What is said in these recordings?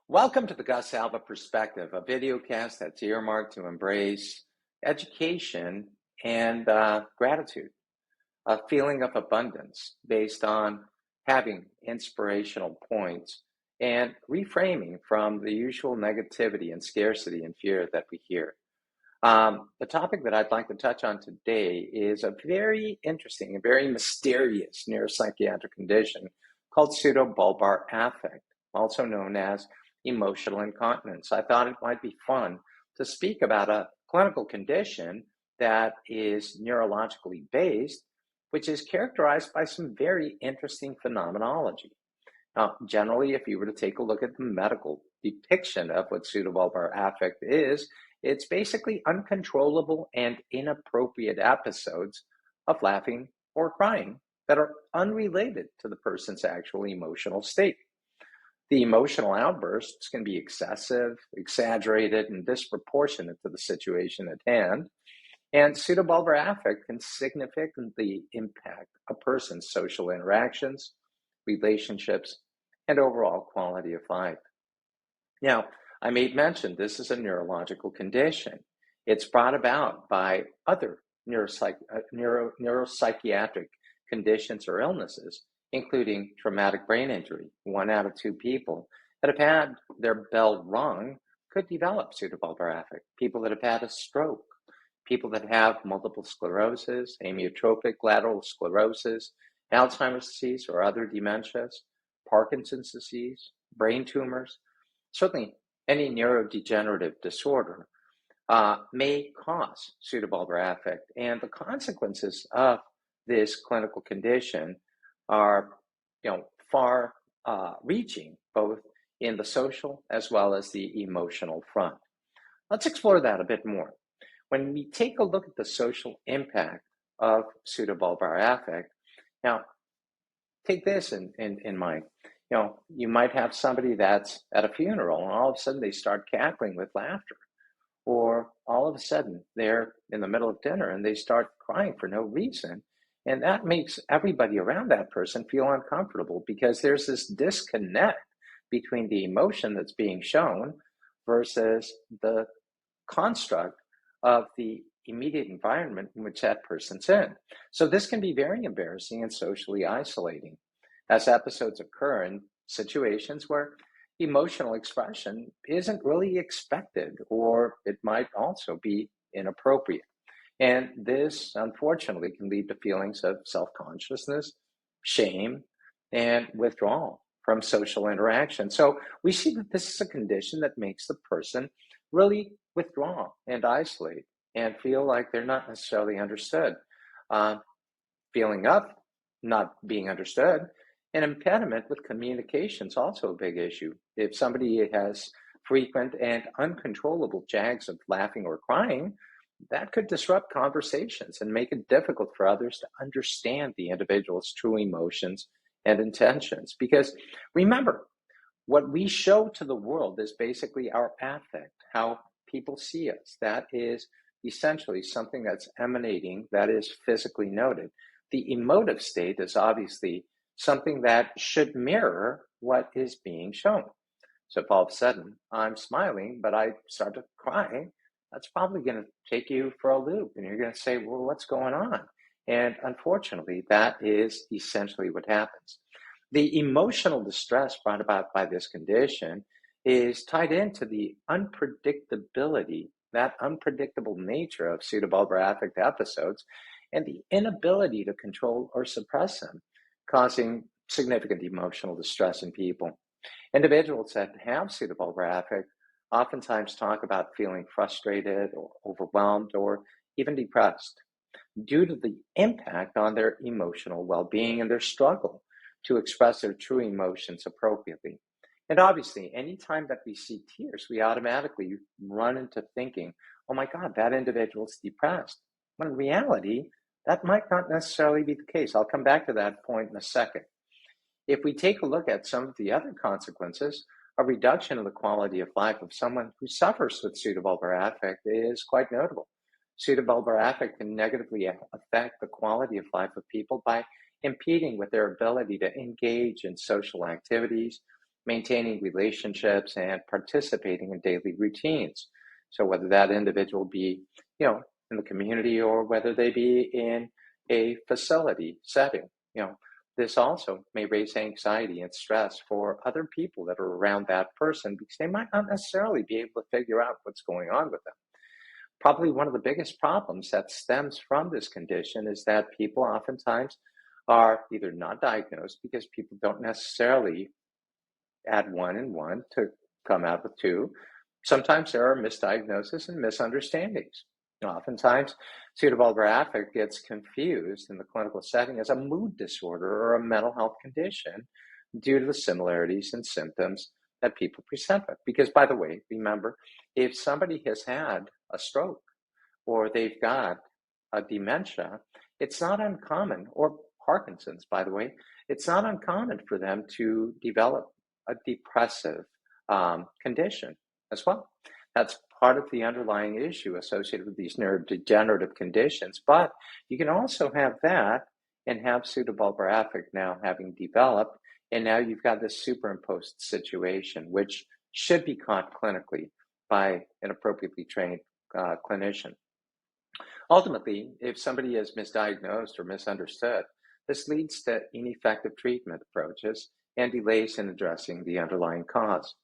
Welcome to the Gus Alba Perspective, a videocast that's earmarked to embrace education and gratitude, a feeling of abundance based on having inspirational points and reframing from the usual negativity and scarcity and fear that we hear. The topic that I'd like to touch on today is a very interesting and very mysterious neuropsychiatric condition called pseudobulbar affect, also known as emotional incontinence. I thought it might be fun to speak about a clinical condition that is neurologically based, which is characterized by some very interesting phenomenology. Now, generally, if you were to take a look at the medical depiction of what pseudobulbar affect is, it's basically uncontrollable and inappropriate episodes of laughing or crying that are unrelated to the person's actual emotional state. The emotional outbursts can be excessive, exaggerated, and disproportionate to the situation at hand. And pseudobulbar affect can significantly impact a person's social interactions, relationships, and overall quality of life. Now, I made mention this is a neurological condition. It's brought about by other neuropsychiatric conditions or illnesses, including traumatic brain injury. 1 out of 2 people that have had their bell rung could develop pseudobulbar affect. People that have had a stroke, people that have multiple sclerosis, amyotrophic lateral sclerosis, Alzheimer's disease or other dementias, Parkinson's disease, brain tumors, certainly any neurodegenerative disorder may cause pseudobulbar affect. And the consequences of this clinical condition are, far reaching, both in the social as well as the emotional front. Let's explore that a bit more. When we take a look at the social impact of pseudobulbar affect, now take this in mind. You might have somebody that's at a funeral and all of a sudden they start cackling with laughter, or all of a sudden they're in the middle of dinner and they start crying for no reason. And that makes everybody around that person feel uncomfortable because there's this disconnect between the emotion that's being shown versus the construct of the immediate environment in which that person's in. So this can be very embarrassing and socially isolating, as episodes occur in situations where emotional expression isn't really expected, or it might also be inappropriate. And this, unfortunately, can lead to feelings of self-consciousness, shame, and withdrawal from social interaction. So we see that this is a condition that makes the person really withdraw and isolate and feel like they're not necessarily understood. Feeling of not being understood, an impediment with communication is also a big issue. If somebody has frequent and uncontrollable jags of laughing or crying, that could disrupt conversations and make it difficult for others to understand the individual's true emotions and intentions. Because remember, what we show to the world is basically our affect, how people see us. That is essentially something that's emanating, that is physically noted. The emotive state is obviously something that should mirror what is being shown. So if all of a sudden I'm smiling, but I start to cry, that's probably going to take you for a loop. And you're going to say, well, what's going on? And unfortunately, that is essentially what happens. The emotional distress brought about by this condition is tied into the unpredictability, that unpredictable nature of pseudobulbar affect episodes, and the inability to control or suppress them, causing significant emotional distress in people. Individuals that have pseudobulbar affect oftentimes talk about feeling frustrated or overwhelmed or even depressed due to the impact on their emotional well-being and their struggle to express their true emotions appropriately. And obviously, anytime that we see tears, we automatically run into thinking, oh my God, that individual's depressed. When in reality, that might not necessarily be the case. I'll come back to that point in a second. If we take a look at some of the other consequences, a reduction in the quality of life of someone who suffers with pseudobulbar affect is quite notable. Pseudobulbar affect can negatively affect the quality of life of people by impeding with their ability to engage in social activities, maintaining relationships and participating in daily routines. So whether that individual be, in the community or whether they be in a facility setting, this also may raise anxiety and stress for other people that are around that person because they might not necessarily be able to figure out what's going on with them. Probably one of the biggest problems that stems from this condition is that people oftentimes are either not diagnosed because people don't necessarily add one and one to come out with two. Sometimes there are misdiagnoses and misunderstandings. Oftentimes, pseudobulbar affect gets confused in the clinical setting as a mood disorder or a mental health condition due to the similarities in symptoms that people present with. Because, by the way, remember, if somebody has had a stroke or they've got a dementia, it's not uncommon, or Parkinson's, by the way, it's not uncommon for them to develop a depressive condition as well. That's part of the underlying issue associated with these neurodegenerative conditions. But you can also have that and have pseudobulbar affect now having developed, and now you've got this superimposed situation, which should be caught clinically by an appropriately trained clinician. Ultimately, if somebody is misdiagnosed or misunderstood, this leads to ineffective treatment approaches and delays in addressing the underlying cause.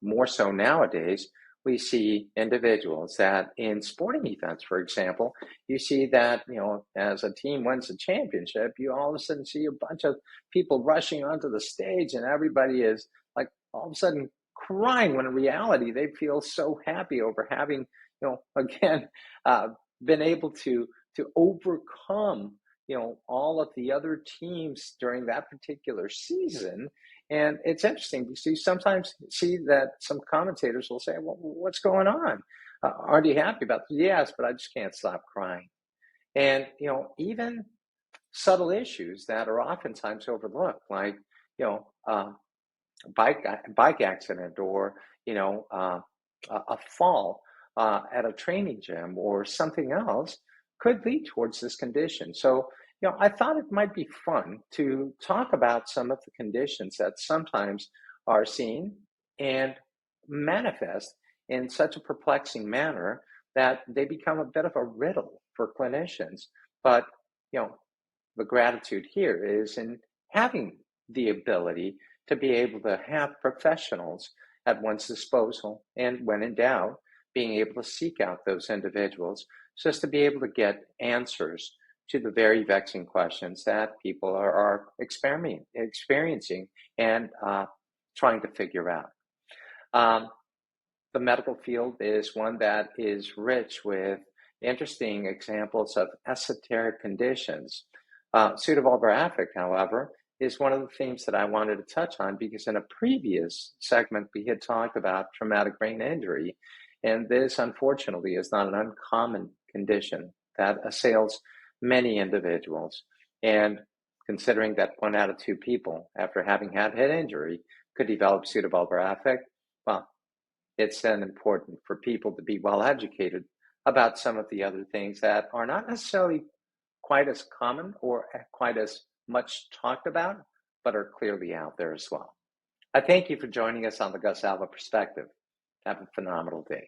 More so nowadays, we see individuals that in sporting events, for example, you see that, as a team wins a championship, you all of a sudden see a bunch of people rushing onto the stage and everybody is like all of a sudden crying when in reality they feel so happy over having, again, been able to overcome, all of the other teams during that particular season. And it's interesting because you sometimes see that some commentators will say, well, what's going on? Aren't you happy about this? Yes, but I just can't stop crying. And, even subtle issues that are oftentimes overlooked, like, bike accident or, a fall at a training gym or something else could lead towards this condition. So, I thought it might be fun to talk about some of the conditions that sometimes are seen and manifest in such a perplexing manner that they become a bit of a riddle for clinicians. But, you know, the gratitude here is in having the ability to be able to have professionals at one's disposal, and when in doubt, being able to seek out those individuals just to be able to get answers to the very vexing questions that people are experiencing and trying to figure out. Um, the medical field is one that is rich with interesting examples of esoteric conditions. Pseudobulbar affect, however, is one of the themes that I wanted to touch on because in a previous segment we had talked about traumatic brain injury, and this unfortunately is not an uncommon condition that assails many individuals. And considering that 1 out of 2 people, after having had head injury, could develop pseudobulbar affect, well, it's then important for people to be well educated about some of the other things that are not necessarily quite as common or quite as much talked about, but are clearly out there as well. I thank you for joining us on the Gus Alva Perspective. Have a phenomenal day.